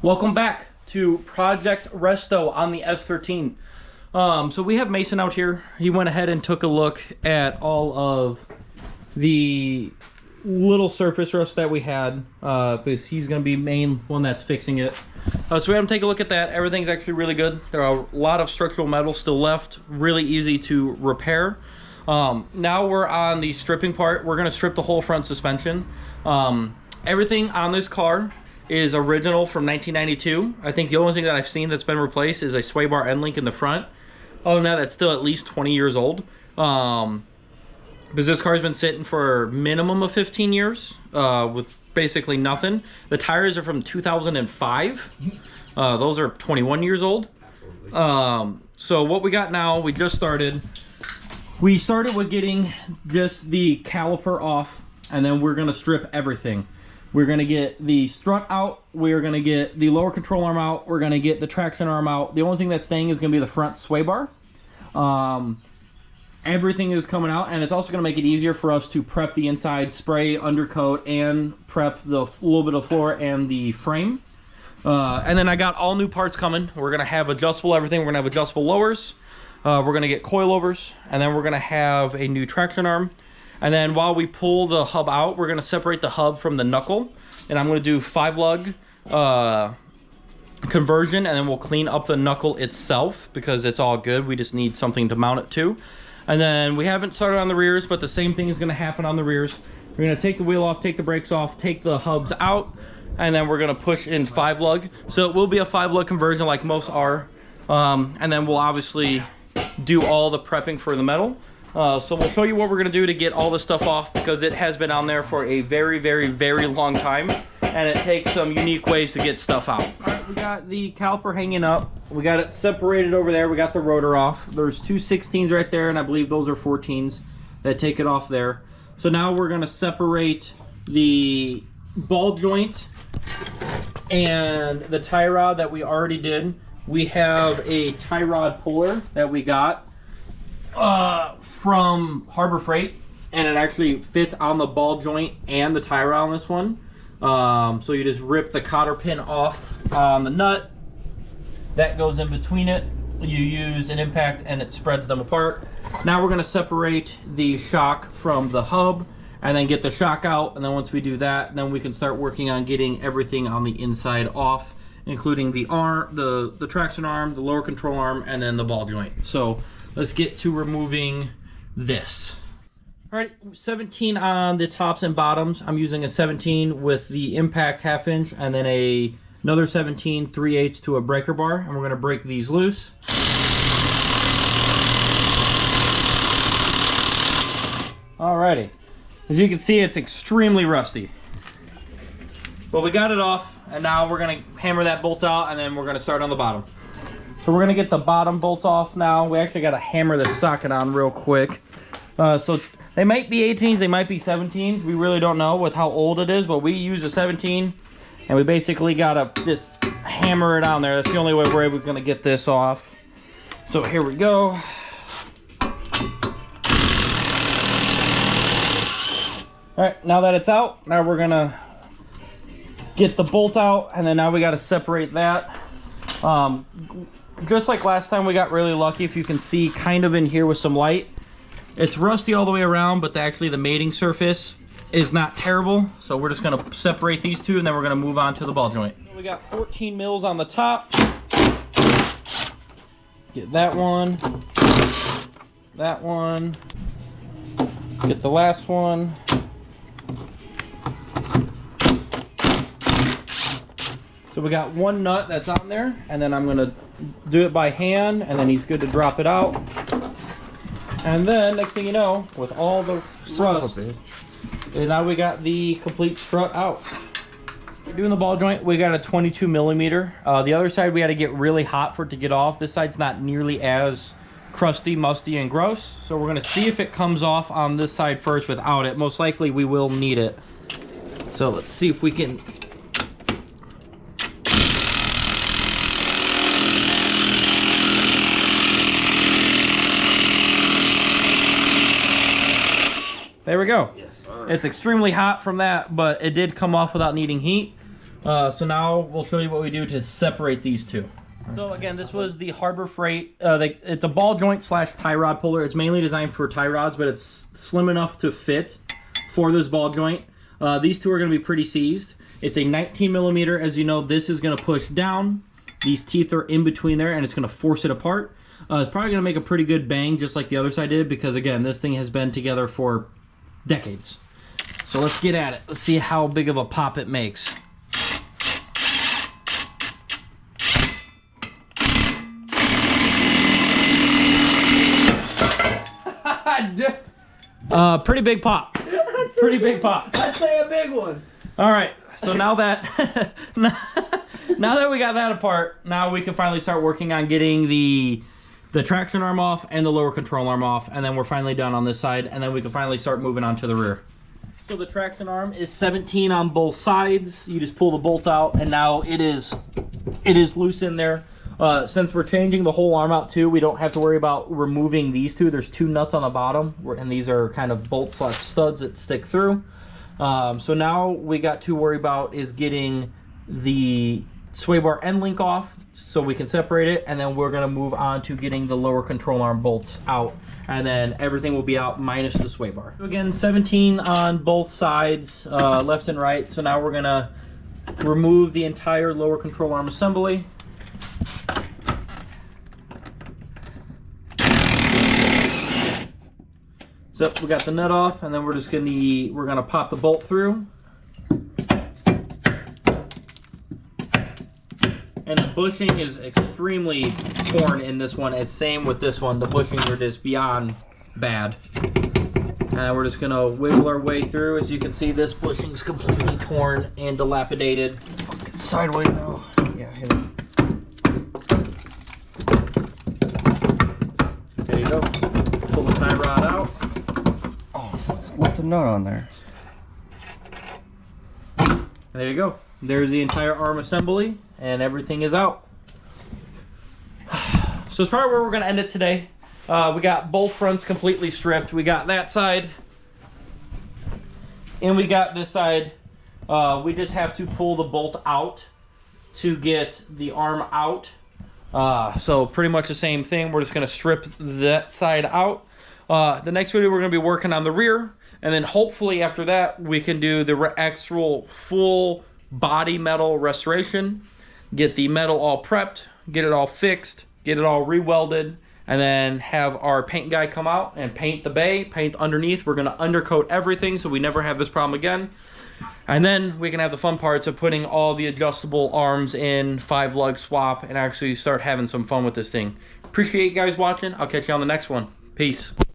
Welcome back to Project Resto on the S13. So we have Mason out here. He went ahead and took a look at all of the little surface rust that we had because he's going to be main one that's fixing it. So we had him take a look at that. Everything's actually really good. There are a lot of structural metal still left. Really easy to repair. Now we're on the stripping part. We're going to strip the whole front suspension. Everything on this car is original from 1992. I think the only thing that I've seen that's been replaced is a sway bar end link in the front. Other than that, that's still at least 20 years old. Because this car's been sitting for a minimum of 15 years with basically nothing. The tires are from 2005. Those are 21 years old. So what we got now, we just started. We started with getting just the caliper off, and then we're gonna strip everything. We're gonna get the strut out. We're gonna get the lower control arm out. We're gonna get the traction arm out. The only thing that's staying is gonna be the front sway bar. Everything is coming out, and it's also gonna make it easier for us to prep the inside, spray, undercoat, and prep the little bit of floor and the frame. And then I got all new parts coming. We're gonna have adjustable everything. We're gonna have adjustable lowers. We're gonna get coilovers, and then we're gonna have a new traction arm. And then while we pull the hub out, we're gonna separate the hub from the knuckle. And I'm gonna do 5-lug conversion, and then we'll clean up the knuckle itself because it's all good. We just need something to mount it to. And then we haven't started on the rears, but the same thing is gonna happen on the rears. We're gonna take the wheel off, take the brakes off, take the hubs out, and then we're gonna push in 5-lug. So it will be a 5-lug conversion like most are. And then we'll obviously do all the prepping for the metal. So we'll show you what we're gonna do to get all this stuff off because it has been on there for a very, very, very long time, and it takes some unique ways to get stuff out. All right, we got the caliper hanging up. We got it separated over there. We got the rotor off. There's two 16s right there, and I believe those are 14s that take it off there. So now we're gonna separate the ball joint and the tie rod that we already did. We have a tie rod puller that we got from Harbor Freight, and it actually fits on the ball joint and the tie rod on this one. So you just rip the cotter pin off on the nut that goes in between it. You use an impact and it spreads them apart. Now we're going to separate the shock from the hub and then get the shock out, and then once we do that, then we can start working on getting everything on the inside off, including the arm, the traction arm, the lower control arm, and then the ball joint. So let's get to removing this. All right, 17 on the tops and bottoms. I'm using a 17 with the impact 1/2 inch, and then another 17 3/8 to a breaker bar, and we're gonna break these loose. Alrighty, as you can see, it's extremely rusty. But we got it off, and now we're gonna hammer that bolt out, and then we're gonna start on the bottom. So we're gonna get the bottom bolt off now. We actually gotta hammer this socket on real quick. So they might be 18s, they might be 17s. We really don't know with how old it is, but we use a 17, and we basically gotta just hammer it on there. That's the only way we're gonna get this off. So here we go. All right, now that it's out, now we're gonna get the bolt out, and then now we gotta separate that. Just like last time, we got really lucky. If you can see kind of in here with some light, it's rusty all the way around, but actually the mating surface is not terrible. So we're just gonna separate these two, and then we're gonna move on to the ball joint. We got 14 mils on the top. Get that one, get the last one. So we got one nut that's on there, and then I'm gonna do it by hand, and then he's good to drop it out. And then next thing you know, with all the rust, and now we got the complete strut out. We're doing the ball joint. We got a 22 millimeter. The other side we had to get really hot for it to get off. This side's not nearly as crusty, musty, and gross. So we're gonna see if it comes off on this side first without it. Most likely we will need it. So let's see if we can. There we go. Yes, it's extremely hot from that, but it did come off without needing heat. So now we'll show you what we do to separate these two. So again, this was the Harbor Freight. It's a ball joint slash tie rod puller. It's mainly designed for tie rods, but it's slim enough to fit for this ball joint. These two are going to be pretty seized. It's a 19 millimeter. As you know, this is going to push down. These teeth are in between there, and it's going to force it apart. It's probably going to make a pretty good bang, just like the other side did, because again, this thing has been together for decades. So let's get at it. Let's see how big of a pop it makes. Pretty big pop. Pretty big pop. I'd say a big one. All right, so now that now that we got that apart, now we can finally start working on getting the traction arm off and the lower control arm off, and then we're finally done on this side, and then we can finally start moving on to the rear. So the traction arm is 17 on both sides. You just pull the bolt out, and now it is loose in there. Since we're changing the whole arm out too, we don't have to worry about removing these two. There's two nuts on the bottom, and these are kind of bolt slash studs that stick through. So now we got to worry about is getting the sway bar end link off so we can separate it, and then we're going to move on to getting the lower control arm bolts out, and then everything will be out minus the sway bar. So again, 17 on both sides, left and right. So now we're going to remove the entire lower control arm assembly. So we got the nut off, and then we're gonna pop the bolt through. And the bushing is extremely torn in this one. It's same with this one. The bushings are just beyond bad. And we're just gonna wiggle our way through. As you can see, this bushing's completely torn and dilapidated. Fucking sideways now. Yeah, hit it. There you go. Pull the tie rod out. Left the nut on there. And there you go. There's the entire arm assembly, and everything is out. So it's probably where we're going to end it today. We got both fronts completely stripped. We got that side, and we got this side. We just have to pull the bolt out to get the arm out. So pretty much the same thing. We're just going to strip that side out. The next video we're going to be working on the rear, and then hopefully after that we can do the actual full body metal restoration, get the metal all prepped, get it all fixed, get it all re-welded, and then have our paint guy come out and paint the bay, paint underneath. We're going to undercoat everything so we never have this problem again. And then we can have the fun parts of putting all the adjustable arms in, 5-lug swap, and actually start having some fun with this thing. Appreciate you guys watching. I'll catch you on the next one. Peace.